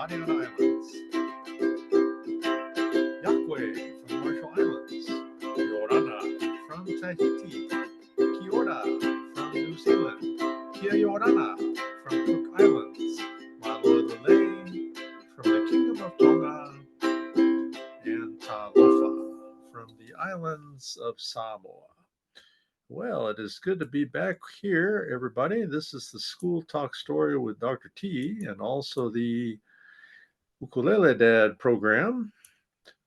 Mariana Islands. Yakwe from the Marshall Islands. Yorana from Tahiti. Kia ora from New Zealand. Kia Yorana from Cook Islands. Malo Lele from the Kingdom of Tonga. And Talofa from the islands of Samoa. Well, it is good to be back here, everybody. This is the School Talk Story with Dr. T and also the Ukulele Dad program.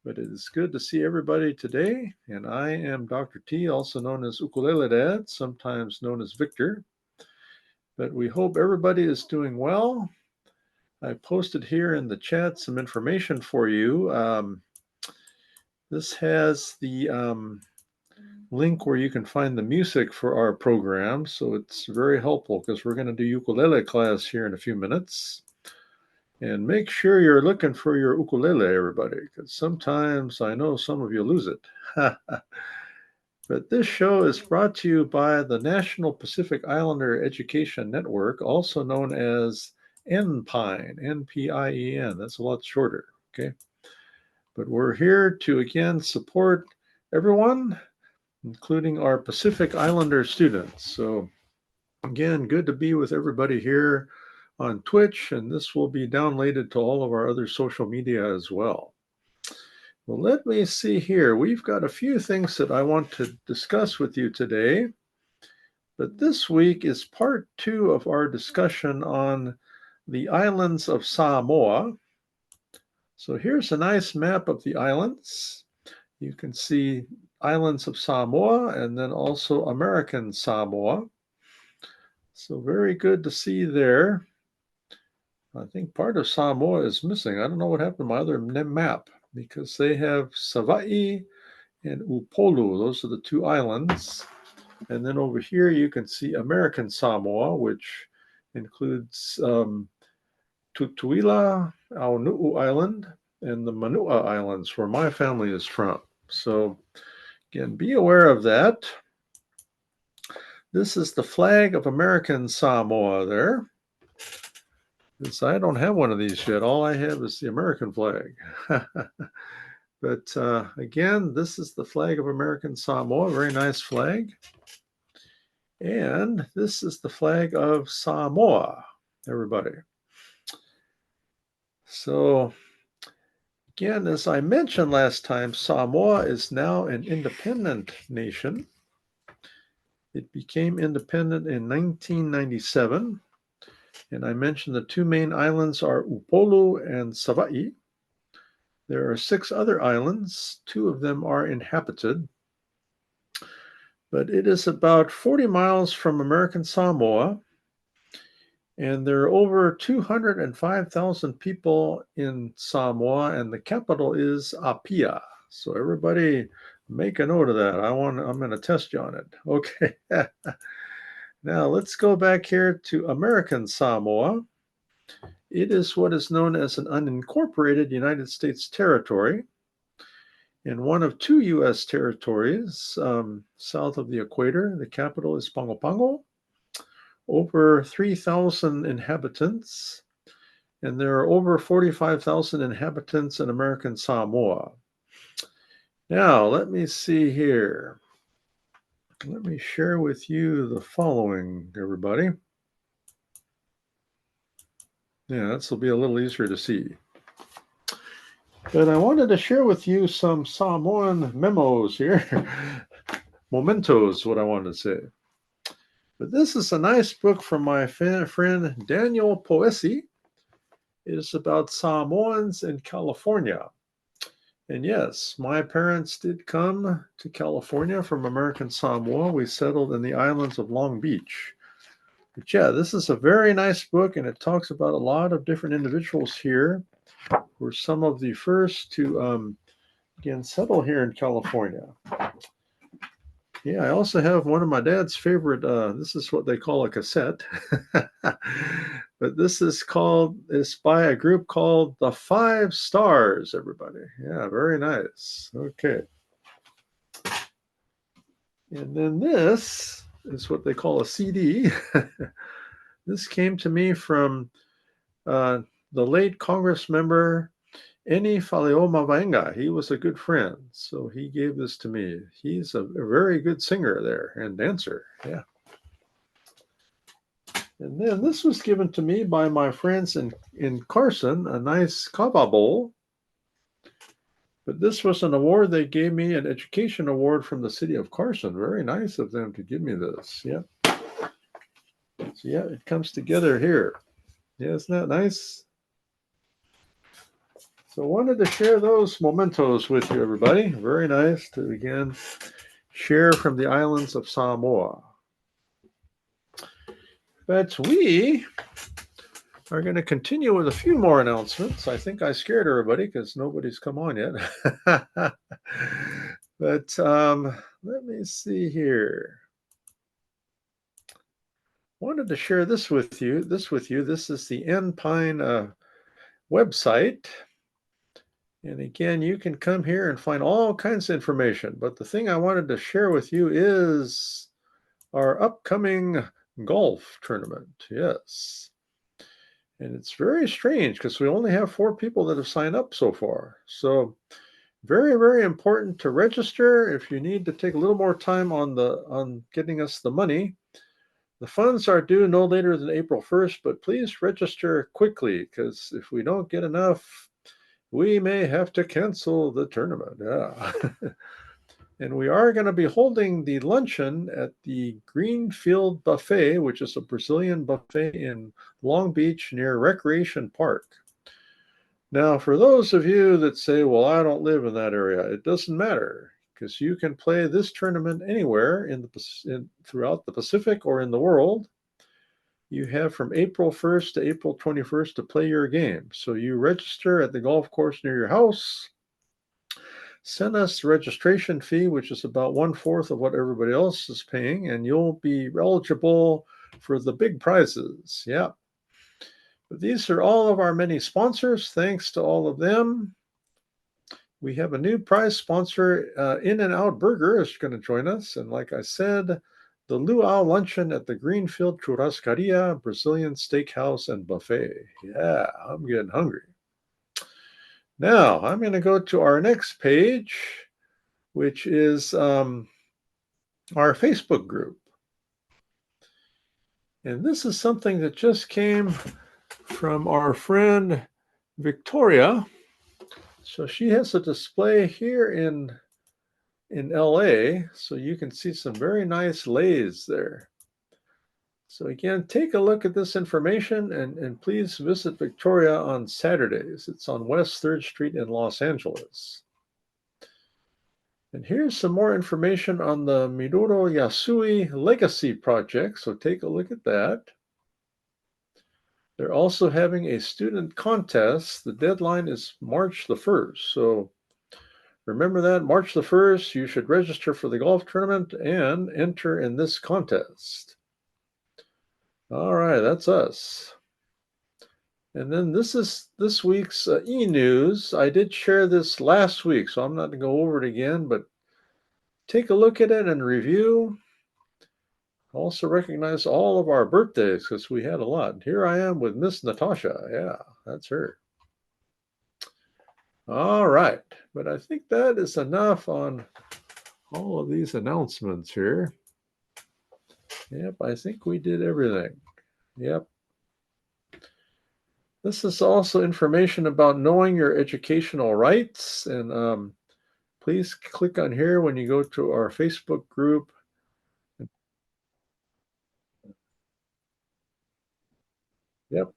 But it is good to see everybody today. And I am Dr. T, also known as Ukulele Dad, sometimes known as Victor. But we hope everybody is doing well. I posted here in the chat some information for you. This has the link where you can find the music for our program. So it's very helpful because we're going to do ukulele class here in a few minutes. And make sure you're looking for your ukulele, everybody, because sometimes I know some of you lose it. But this show is brought to you by the National Pacific Islander Education Network, also known as NPINE, N-P-I-E-N. That's a lot shorter, okay? But we're here to, again, support everyone, including our Pacific Islander students. So, again, good to be with everybody here on Twitch, and this will be downloaded to all of our other social media as well. Well, let me see here. We've got a few things that I want to discuss with you today, but this week is part 2 of our discussion on the islands of Samoa. So here's a nice map of the islands. You can see islands of Samoa and then also American Samoa. So very good to see there. I think part of Samoa is missing. I don't know what happened to my other map because they have Savaii and Upolu. Those are the 2 islands. And then over here you can see American Samoa, which includes Tutuila, Aonuu Island, and the Manua Islands, where my family is from. So again, be aware of that. This is the flag of American Samoa there. I don't have one of these yet. All I have is the American flag. But again, this is the flag of American Samoa. Very nice flag. And this is the flag of Samoa, everybody. So again, as I mentioned last time, Samoa is now an independent nation. It became independent in 1997. And I mentioned the 2 main islands are Upolu and Savaii. There are 6 other islands. 2 of them are inhabited. But it is about 40 miles from American Samoa. And there are over 205,000 people in Samoa, and the capital is Apia. So everybody make a note of that. I'm going to test you on it. Okay. Now let's go back here to American Samoa. It is what is known as an unincorporated United States territory, and one of 2 U.S. territories south of the equator. The capital is Pago Pago. Over 3,000 inhabitants, and there are over 45,000 inhabitants in American Samoa. Now, let me see here. Let me share with you the following, everybody. Yeah, this will be a little easier to see. But I wanted to share with you some Samoan memos here. Mementos, what I wanted to say. But this is a nice book from my friend Daniel Poesi. It is about Samoans in California. And yes, my parents did come to California from American Samoa. We settled in the islands of Long Beach. But yeah, this is a very nice book, and it talks about a lot of different individuals here who were some of the first to, again, settle here in California. Yeah, I also have one of my dad's favorite, this is what they call a cassette. But this is it's by a group called the 5 Stars, everybody. Yeah, very nice. Okay. And then this is what they call a CD. This came to me from the late Congress member Eni Faleomavaenga. He was a good friend, so he gave this to me. He's a very good singer there and dancer. Yeah. And then this was given to me by my friends in Carson, a nice kava bowl. But this was an award they gave me, an education award from the city of Carson. Very nice of them to give me this. Yeah. So yeah, it comes together here. Yeah, isn't that nice? So I wanted to share those mementos with you, everybody. Very nice to again share from the islands of Samoa. But we are going to continue with a few more announcements. I think I scared everybody because nobody's come on yet. But let me see here. Wanted to share this with you. This is the N-Pine website. And again, you can come here and find all kinds of information. But the thing I wanted to share with you is our upcoming golf tournament. Yes. And it's very strange because we only have 4 people that have signed up so far. So very, very important to register. If you need to take a little more time on getting us the money, the funds are due no later than April 1st, but please register quickly because if we don't get enough, we may have to cancel the tournament. Yeah. And we are going to be holding the luncheon at the Greenfield Buffet, which is a Brazilian buffet in Long Beach near Recreation Park. Now, for those of you that say, well, I don't live in that area, it doesn't matter because you can play this tournament anywhere throughout the Pacific or in the world. You have from April 1st to April 21st to play your game. So you register at the golf course near your house. Send us the registration fee, which is about 1/4 of what everybody else is paying, and you'll be eligible for the big prizes. Yeah. But these are all of our many sponsors. Thanks to all of them. We have a new prize sponsor, In-N-Out Burger, is going to join us. And like I said, the Luau Luncheon at the Greenfield Churrascaria, Brazilian Steakhouse and Buffet. Yeah, I'm getting hungry. Now, I'm going to go to our next page, which is our Facebook group. And this is something that just came from our friend Victoria. So she has a display here in LA, so you can see some very nice lays there. So again, take a look at this information and please visit Victoria on Saturdays. It's on West 3rd Street in Los Angeles. And here's some more information on the Minoru Yasui Legacy Project, so take a look at that. They're also having a student contest. The deadline is March the 1st, so remember that, March the 1st, you should register for the golf tournament and enter in this contest. All right, that's us. And then this is this week's e-news. I did share this last week, so I'm not going to go over it again, but take a look at it and review. Also recognize all of our birthdays because we had a lot. Here I am with Miss Natasha. Yeah, that's her. All right, but I think that is enough on all of these announcements here. Yep, I think we did everything. Yep. This is also information about knowing your educational rights. And please click on here when you go to our Facebook group. Yep.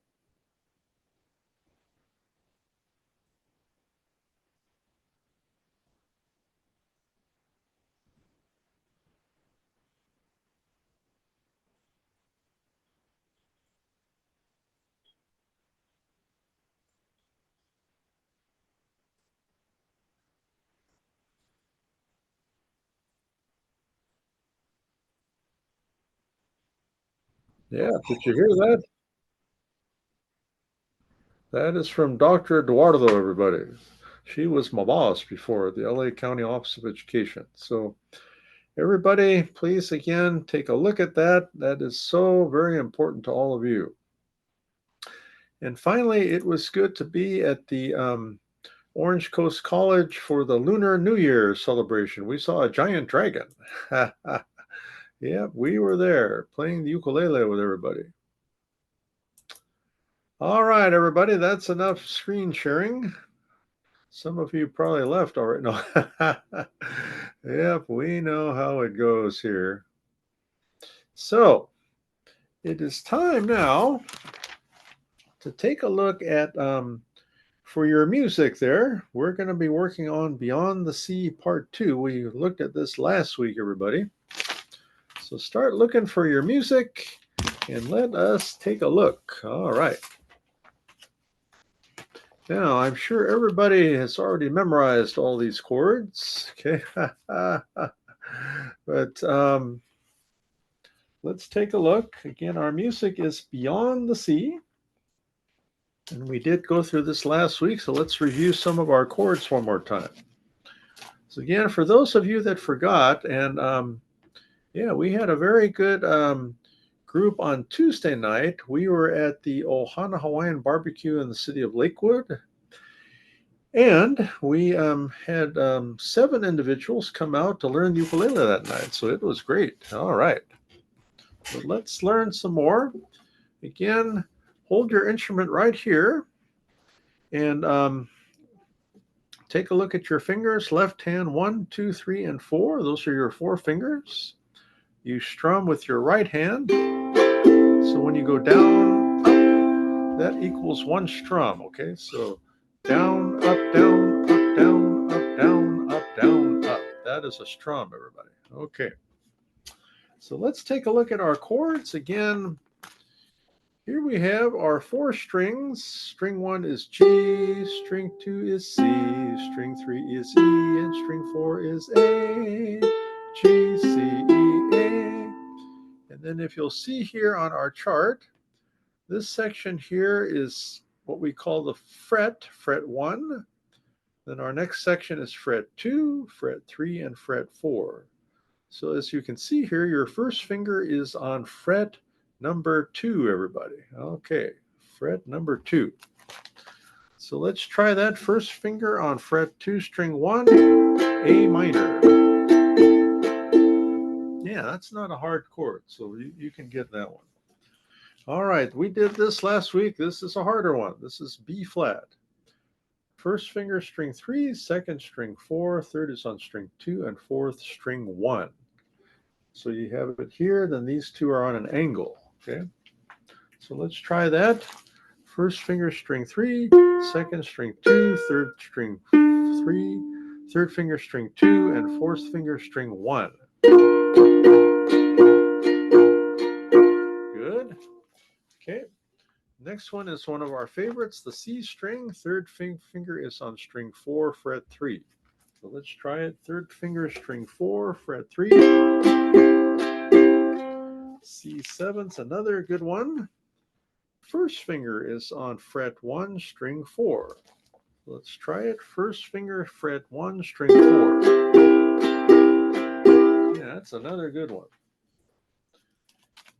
Yeah. Did you hear that? That is from Dr. Eduardo, everybody. She was my boss before at the LA County Office of Education. So everybody, please again, take a look at that. That is so very important to all of you. And finally, it was good to be at the Orange Coast College for the Lunar New Year celebration. We saw a giant dragon. Yeah, we were there playing the ukulele with everybody. All right, everybody, that's enough screen sharing. Some of you probably left already. No. Yep, we know how it goes here. So it is time now to take a look at, for your music there, we're going to be working on Beyond the Sea Part 2. We looked at this last week, everybody. So start looking for your music and let us take a look. All right. Now, I'm sure everybody has already memorized all these chords. Okay. But let's take a look. Again, our music is Beyond the Sea. And we did go through this last week, so let's review some of our chords one more time. So again, for those of you that forgot, and yeah, we had a very good group on Tuesday night. We were at the Ohana Hawaiian Barbecue in the city of Lakewood. And we had 7 individuals come out to learn ukulele that night. So it was great. All right. So let's learn some more. Again, hold your instrument right here and take a look at your fingers. Left hand, 1, 2, 3, and 4. Those are your 4 fingers. You strum with your right hand. So when you go down, up, that equals 1 strum. Okay, so down, up, down, up, down, up, down, up, down, up. That is a strum, everybody. Okay. So let's take a look at our chords again. Here we have our 4 strings. String 1 is G, string 2 is C, string 3 is E, and string 4 is A, G, C, E, A. And then if you'll see here on our chart, this section here is what we call the fret 1. Then our next section is fret 2, fret 3, and fret 4. So as you can see here, your first finger is on fret number 2, everybody. Okay, fret number 2. So let's try that. First finger on fret 2, string 1, A minor. Yeah, that's not a hard chord, so you can get that one. All right, we did this last week. This is a harder one. This is B flat. First finger, string 3, second, string 4, third is on string 2, and fourth, string 1. So you have it here, then these two are on an angle, okay? So let's try that. First finger, string 3, second, string 2, third, string 3, third finger, string 2, and fourth finger, string 1. Good. Okay. Next one is one of our favorites, the C string. Third finger is on string 4, fret 3. So let's try it. Third finger, string 4, fret 3. C7's another good one. First finger is on fret 1, string 4. Let's try it. First finger, fret 1, string 4. Yeah, that's another good one.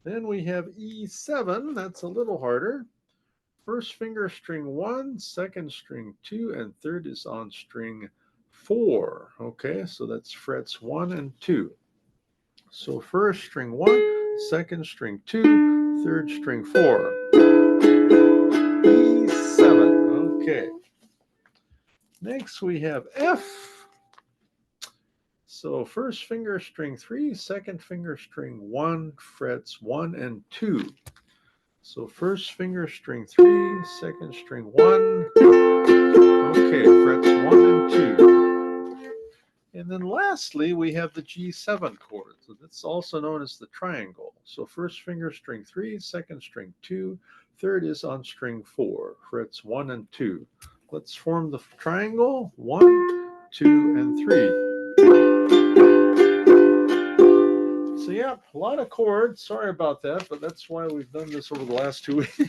Then we have E7. That's a little harder. First finger, string 1, second, string 2, and third is on string 4. Okay, so that's frets 1 and 2. So first, string 1, second, string 2, third, string 4. E7. Okay. Next, we have F. So first finger, string 3, second finger, string 1, frets 1 and 2. So first finger, string 3, second string 1. Okay, frets 1 and 2. And then lastly, we have the G7 chord. So that's also known as the triangle. So first finger, string 3, second string 2, third is on string 4, frets 1 and 2. Let's form the triangle, 1, 2, and 3. So yeah, a lot of chords. Sorry about that, but that's why we've done this over the last 2 weeks.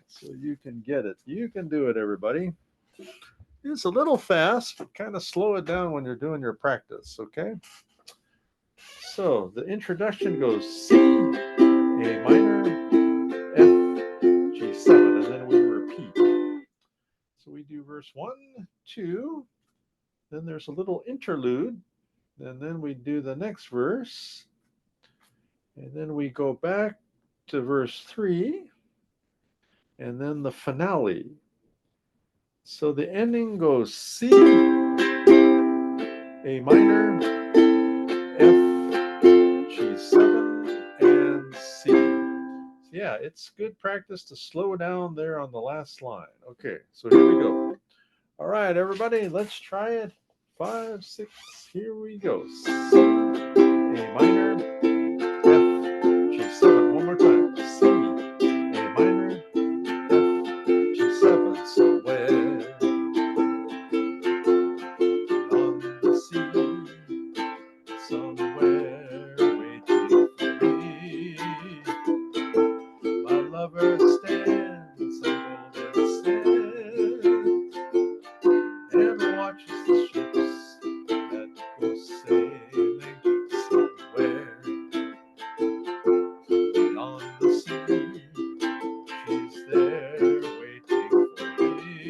So you can get it. You can do it, everybody. It's a little fast, but kind of slow it down when you're doing your practice, okay? So the introduction goes C, A minor, F, G7, and then we So we do verse 1, 2, then there's a little interlude, and then we do the next verse, and then we go back to verse 3, and then the finale. So the ending goes C, A minor, F, G7, and C. Yeah, it's good practice to slow down there on the last line. Okay, so here we go. All right, everybody, let's try it. 5, 6, here we go. C, A minor, F, G7. One more time. C, A minor, F, G7. So where on the sea, somewhere waiting for me, my lover stands on golden sand and watches the ships that go sailing somewhere beyond the sea. She's there waiting for me.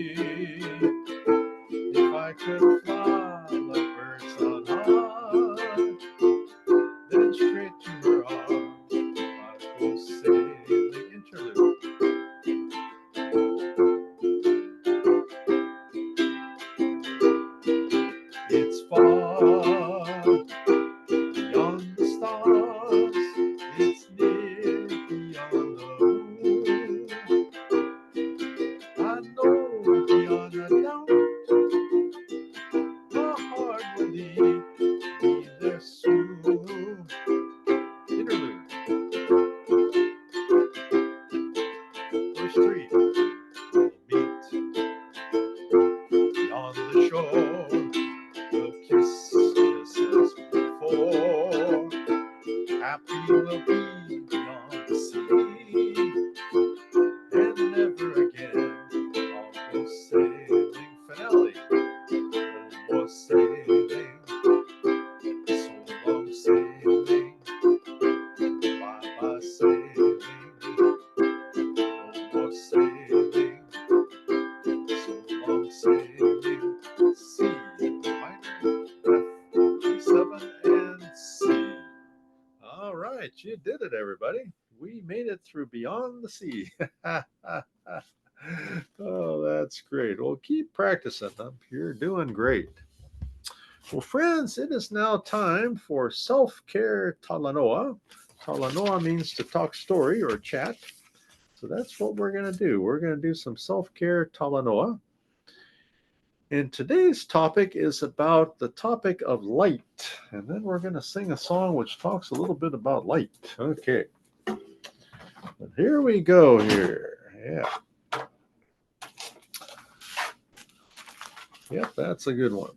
If I could fly like birds on high, then straight to her arms I'd go sailing. Interlude. It's far beyond the stars, it's near beyond the moon. I know beyond a doubt my heart will lead me there soon. Interlude. Verse 3. We'll meet beyond the shore. We'll kiss just as before. Happy we'll be beyond the sea, and never again I'll go sailing. Finale. No more sailing, so long sailing, bye-bye sailing. No more sailing, so long sailing. C minor, F, G7, and C. All right, you did it, everybody. We made it through Beyond the Sea. Oh, that's great. Well, keep practicing them. You're doing great. Well, friends, it is now time for self-care talanoa. Talanoa means to talk story or chat. So that's what we're going to do. We're going to do some self-care talanoa. And today's topic is about the topic of light. And then we're going to sing a song which talks a little bit about light. Okay. But here we go here. Yeah. Yep, that's a good one.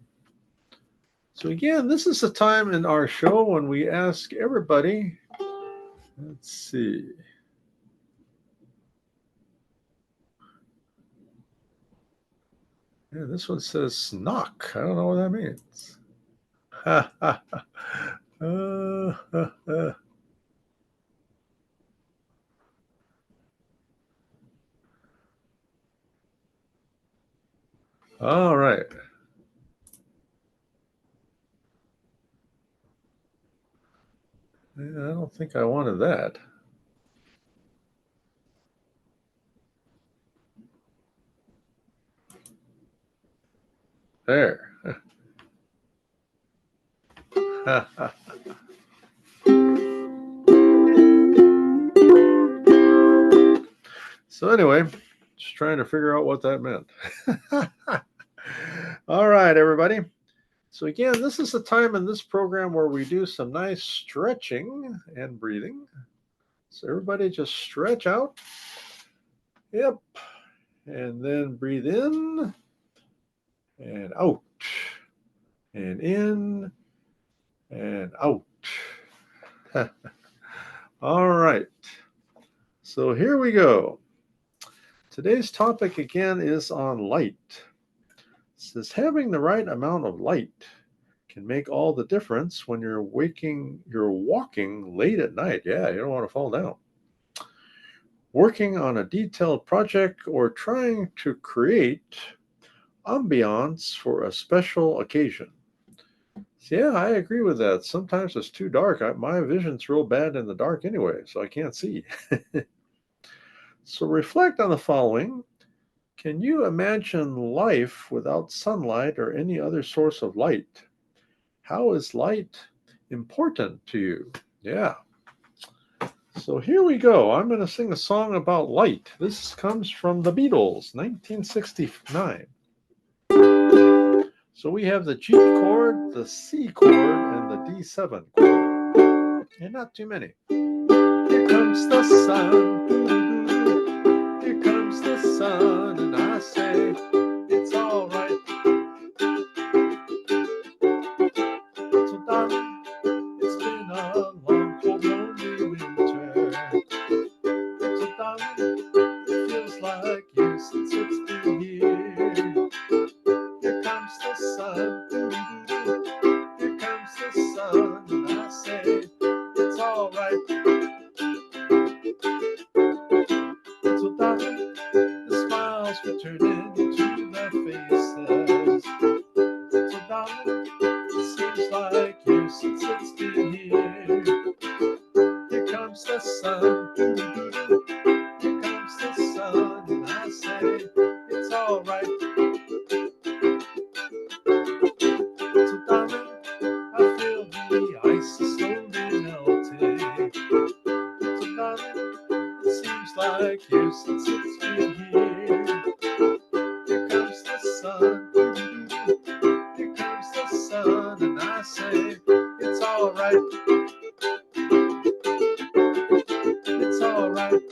So again, this is a time in our show when we ask everybody, let's see. Yeah, this one says snock. I don't know what that means. All right. Yeah, I don't think I wanted that. There. So anyway, just trying to figure out what that meant. All right, everybody. So again, this is a time in this program where we do some nice stretching and breathing. So everybody just stretch out. Yep. And then breathe in and out. And in and out. All right. So here we go. Today's topic again is on light. It says having the right amount of light can make all the difference when you're walking late at night. Yeah, you don't want to fall down. Working on a detailed project or trying to create ambiance for a special occasion. Yeah, I agree with that. Sometimes it's too dark. My vision's real bad in the dark anyway, so I can't see. So reflect on the following. Can you imagine life without sunlight or any other source of light? How is light important to you? Yeah. So here we go. I'm going to sing a song about light. This comes from the Beatles, 1969. So we have the G chord, the C chord, and the D7 chord. And not too many. Here comes the sun. Here comes the sun. And I say, it's all right. So darling, it's been a long, cold, lonely winter. So darling, it feels like years since it's been here. Here comes the sun. Here comes the sun. And I say, it's all right. So darling, the smiles returning to their faces. So darling, it seems like years since it's been here. Here comes the sun. Here comes the sun. And I say, it's all right. So darling, I feel the ice is slowly melting. So darling, it seems like years since it's been here. Here comes the sun. Here comes the sun. And I say, it's all right. It's all right.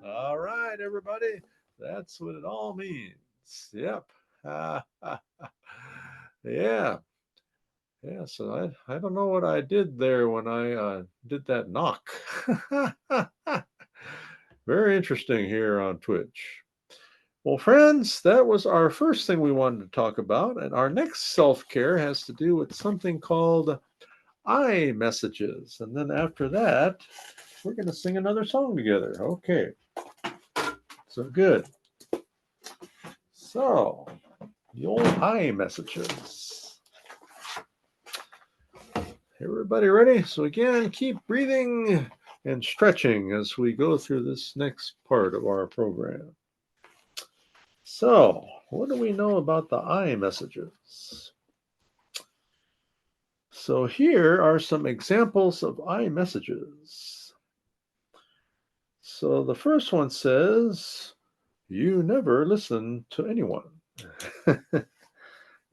All right, everybody. That's what it all means. Yep. Yeah. Yeah. So I don't know what I did there when I did that knock. Very interesting here on Twitch. Well, friends, that was our first thing we wanted to talk about. And our next self care has to do with something called I messages. And then after that, we're going to sing another song together. Okay. So good. So, the old I messages. Everybody ready? So, again, keep breathing and stretching as we go through this next part of our program. So, what do we know about the I messages? So, here are some examples of I messages. So, the first one says, you never listen to anyone.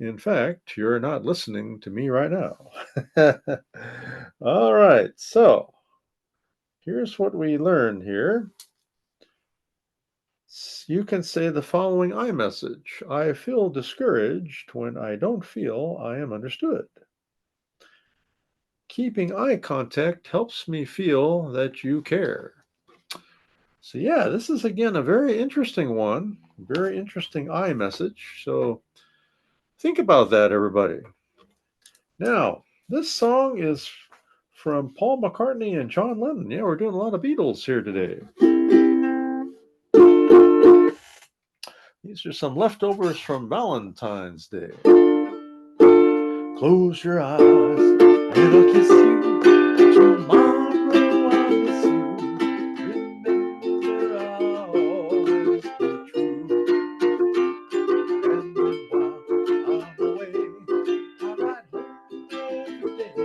In fact, you're not listening to me right now. All right, so here's what we learned here. You can say the following I message. I feel discouraged when I don't feel I am understood. Keeping eye contact helps me feel that you care. So yeah, this is again a very interesting one, very interesting I message. So think about that, everybody. Now, this song is from Paul McCartney and John Lennon. Yeah, we're doing a lot of Beatles here today. These are some leftovers from Valentine's Day. Close your eyes and I'll kiss you. Tomorrow I'll miss you. Remember I'll always be true. And while I'm away, I ride home every day.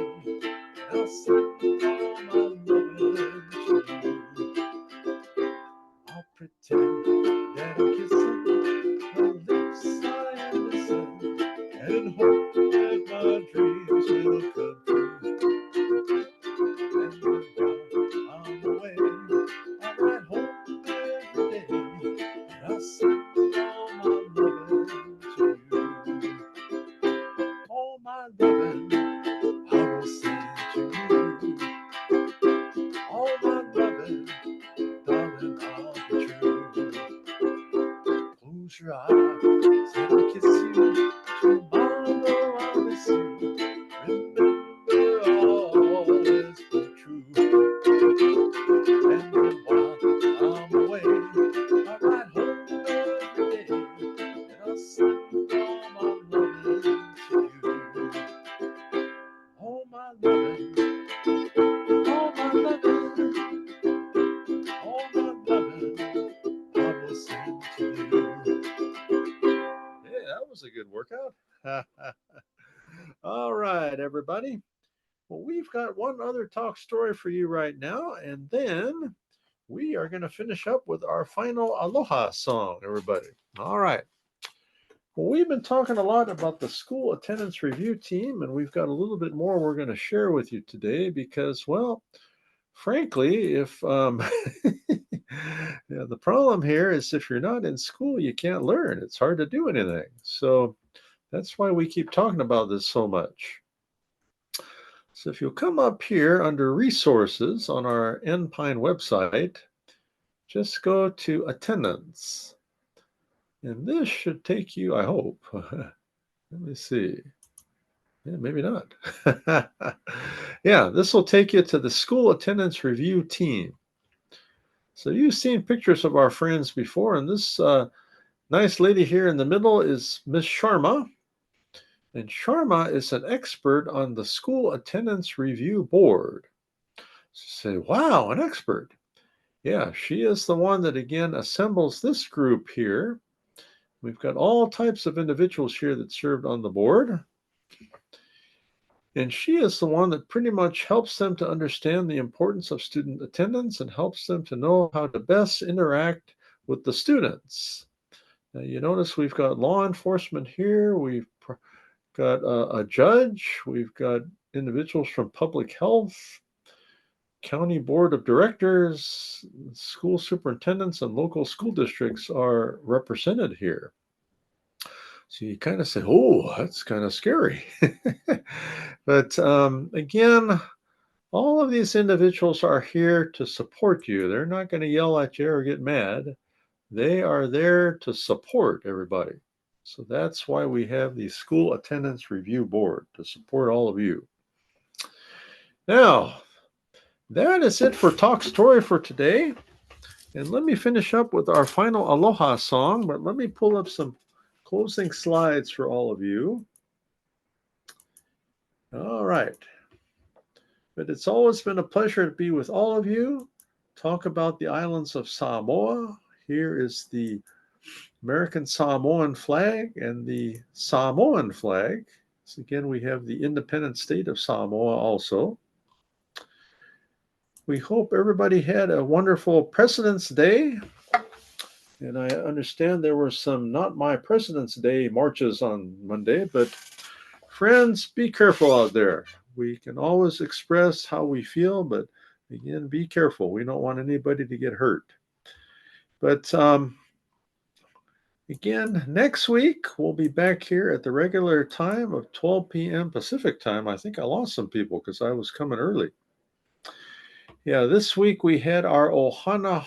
I'll send all my loving to you. I'll pretend that I'm kissing her lips I am missing, and hope that my dreams will come true. And while I'm away, I ride home every day, and I'll send all my loving to you. All my loving I will send to you. All my loving, darling, I'll be true. Close your eyes and I'll kiss you. Tomorrow I'll miss you. Remember I'll always be true. And while I'm away, work out? All right, everybody. Well, we've got one other talk story for you right now, and then we are going to finish up with our final Aloha song, everybody. All right. Well, we've been talking a lot about the school attendance review team, and we've got a little bit more we're going to share with you today because, well, frankly, if yeah, the problem here is if you're not in school, you can't learn. It's hard to do anything. So that's why we keep talking about this so much. So if you'll come up here under resources on our NPine website, just go to attendance. And this should take you, I hope. Let me see. Yeah, maybe not. Yeah, this will take you to the school attendance review team. So you've seen pictures of our friends before, and this nice lady here in the middle is Miss Sharma. And Sharma is an expert on the school attendance review board. So say, wow, an expert. Yeah, she is the one that again assembles this group here. We've got all types of individuals here that served on the board. And she is the one that pretty much helps them to understand the importance of student attendance and helps them to know how to best interact with the students. Now, you notice we've got law enforcement here. We've got a judge. We've got individuals from public health, county board of directors, school superintendents, and local school districts are represented here. So you kind of say, oh, that's kind of scary. But again, all of these individuals are here to support you. They're not going to yell at you or get mad. They are there to support everybody. So that's why we have the School Attendance Review Board to support all of you. Now, that is it for Talk Story for today. And let me finish up with our final Aloha song, but let me pull up some closing slides for all of you. All right. But it's always been a pleasure to be with all of you. Talk about the islands of Samoa. Here is the American Samoan flag and the Samoan flag. So again, we have the independent state of Samoa also. We hope everybody had a wonderful President's Day. And I understand there were some not my President's Day marches on Monday, but friends, be careful out there. We can always express how we feel, but again, be careful. We don't want anybody to get hurt. But again, next week, we'll be back here at the regular time of 12 p.m. Pacific time. I think I lost some people because I was coming early. Yeah, this week we had our Ohana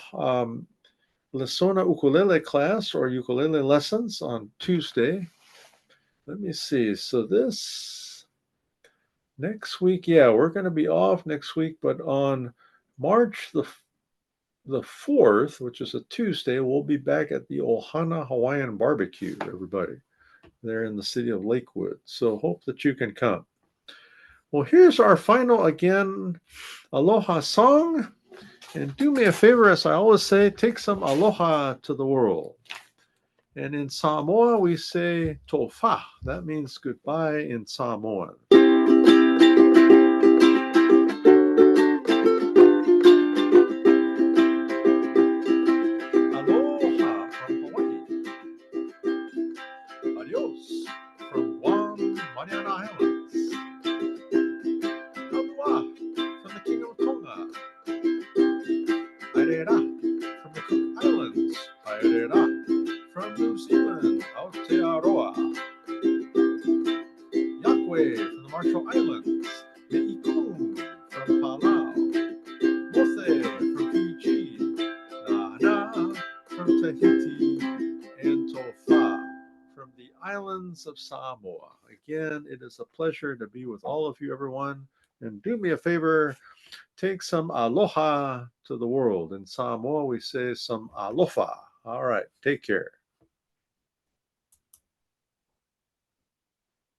Lesona ukulele class or ukulele lessons on Tuesday. Let me see. So this next week, yeah, we're going to be off next week, but on March the 4th, which is a Tuesday, we'll be back at the Ohana Hawaiian Barbecue, everybody, there in the city of Lakewood. So hope that you can come. Well, here's our final, again, Aloha song. And do me a favor, as I always say, take some aloha to the world. And in Samoa, we say tofa. That means goodbye in Samoan. Aloha from Hawaii. Adios from Guam, Mariana Islands. Aloha from the King of Tonga. Airera from the Cook Islands. Airera from New Zealand, Aotearoa. Yakwe from the Marshall Islands. Me'ikung from Palau. Mothe from Fiji. Nana from Tahiti. And Tofa from the islands of Samoa. Again, it is a pleasure to be with all of you, everyone. And do me a favor, take some aloha to the world. In Samoa, we say some alofa. All right, take care.